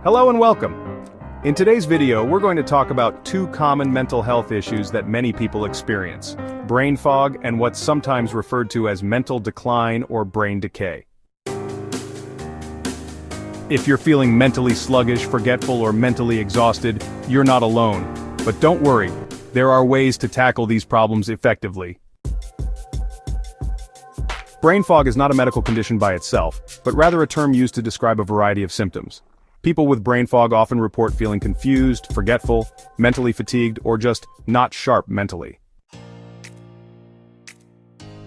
Hello and welcome. In today's video, we're going to talk about two common mental health issues that many people experience: brain fog and what's sometimes referred to as mental decline or brain decay. If you're feeling mentally sluggish, forgetful, or mentally exhausted, you're not alone. But don't worry, there are ways to tackle these problems effectively. Brain fog is not a medical condition by itself, but rather a term used to describe a variety of symptoms. People with brain fog often report feeling confused, forgetful, mentally fatigued, or just not sharp mentally.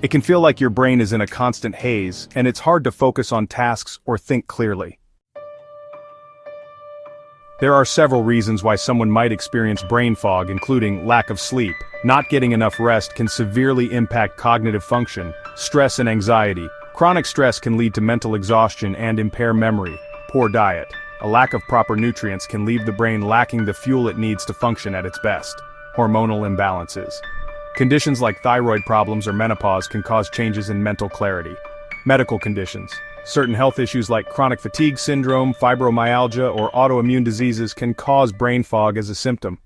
It can feel like your brain is in a constant haze, and it's hard to focus on tasks or think clearly. There are several reasons why someone might experience brain fog, including lack of sleep. Not getting enough rest can severely impact cognitive function, stress and anxiety. Chronic stress can lead to mental exhaustion and impair memory. Poor diet. A lack of proper nutrients can leave the brain lacking the fuel it needs to function at its best. Hormonal imbalances. Conditions like thyroid problems or menopause can cause changes in mental clarity. Medical conditions. Certain health issues like chronic fatigue syndrome, fibromyalgia, or autoimmune diseases can cause brain fog as a symptom.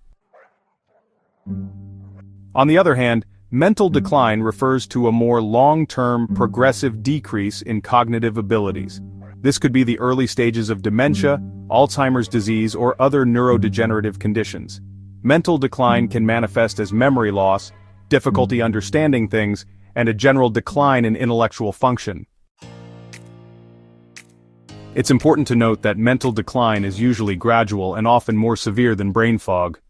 On the other hand, mental decline refers to a more long-term, progressive decrease in cognitive abilities. This could be the early stages of dementia, Alzheimer's disease, or other neurodegenerative conditions. Mental decline can manifest as memory loss, difficulty understanding things, and a general decline in intellectual function. It's important to note that mental decline is usually gradual and often more severe than brain fog.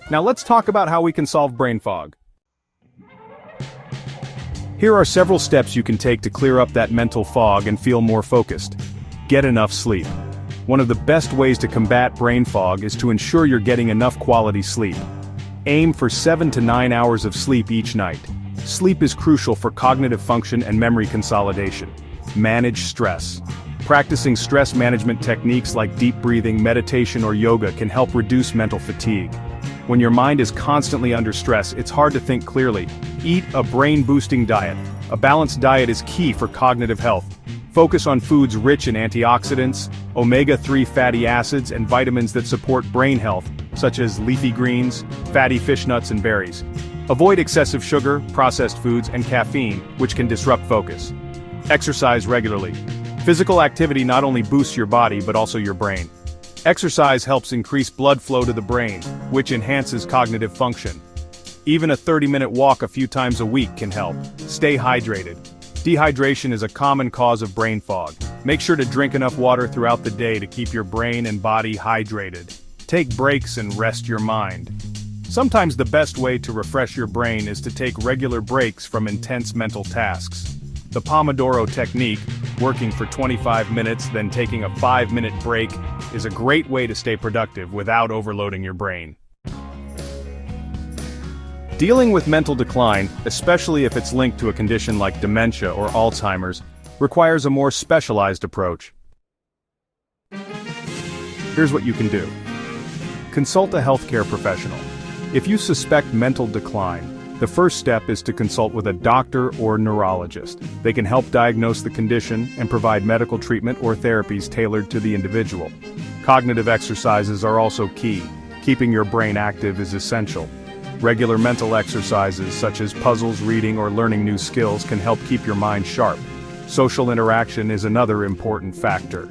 Now let's talk about how we can solve brain fog. Here are several steps you can take to clear up that mental fog and feel more focused. Get enough sleep. One of the best ways to combat brain fog is to ensure you're getting enough quality sleep. Aim for 7 to 9 hours of sleep each night. Sleep is crucial for cognitive function and memory consolidation. Manage stress. Practicing stress management techniques like deep breathing, meditation, or yoga can help reduce mental fatigue. When your mind is constantly under stress, it's hard to think clearly. Eat a brain-boosting diet. A balanced diet is key for cognitive health. Focus on foods rich in antioxidants, omega-3 fatty acids, and vitamins that support brain health, such as leafy greens, fatty fish nuts, and berries. Avoid excessive sugar, processed foods, and caffeine, which can disrupt focus. Exercise regularly. Physical activity not only boosts your body but also your brain. Exercise helps increase blood flow to the brain, which enhances cognitive function. Even a 30-minute walk a few times a week can help. Stay hydrated. Dehydration is a common cause of brain fog. Make sure to drink enough water throughout the day to keep your brain and body hydrated. Take breaks and rest your mind. Sometimes the best way to refresh your brain is to take regular breaks from intense mental tasks. The Pomodoro technique, working for 25 minutes then taking a 5-minute break, is a great way to stay productive without overloading your brain. Dealing with mental decline, especially if it's linked to a condition like dementia or Alzheimer's, requires a more specialized approach. Here's what you can do. Consult a healthcare professional. If you suspect mental decline, the first step is to consult with a doctor or neurologist. They can help diagnose the condition and provide medical treatment or therapies tailored to the individual. Cognitive exercises are also key. Keeping your brain active is essential. Regular mental exercises such as puzzles, reading, or learning new skills can help keep your mind sharp. Social interaction is another important factor.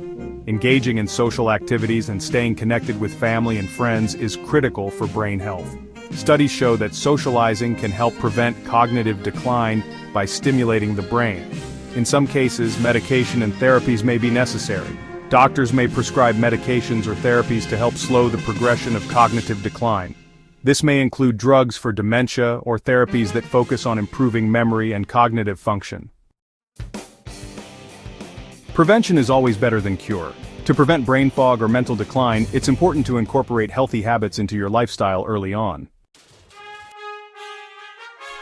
Engaging in social activities and staying connected with family and friends is critical for brain health. Studies show that socializing can help prevent cognitive decline by stimulating the brain. In some cases, medication and therapies may be necessary. Doctors may prescribe medications or therapies to help slow the progression of cognitive decline. This may include drugs for dementia or therapies that focus on improving memory and cognitive function. Prevention is always better than cure. To prevent brain fog or mental decline, it's important to incorporate healthy habits into your lifestyle early on.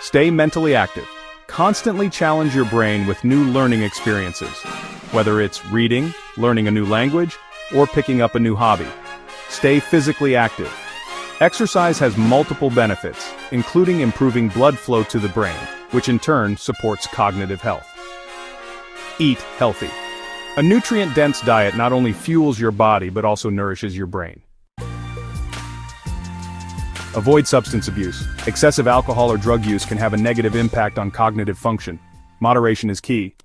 Stay mentally active. Constantly challenge your brain with new learning experiences. Whether it's reading, learning a new language, or picking up a new hobby. Stay physically active. Exercise has multiple benefits, including improving blood flow to the brain, which in turn supports cognitive health. Eat healthy. A nutrient-dense diet not only fuels your body but also nourishes your brain. Avoid substance abuse. Excessive alcohol or drug use can have a negative impact on cognitive function. Moderation is key.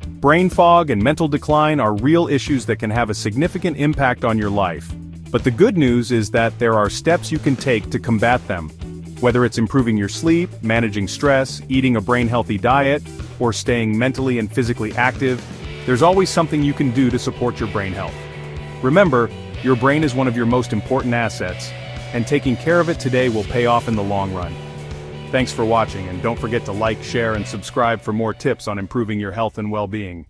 Brain fog and mental decline are real issues that can have a significant impact on your life. But the good news is that there are steps you can take to combat them. Whether it's improving your sleep, managing stress, eating a brain-healthy diet, or staying mentally and physically active, there's always something you can do to support your brain health. Remember, your brain is one of your most important assets, and taking care of it today will pay off in the long run. Thanks for watching, and don't forget to like, share, and subscribe for more tips on improving your health and well-being.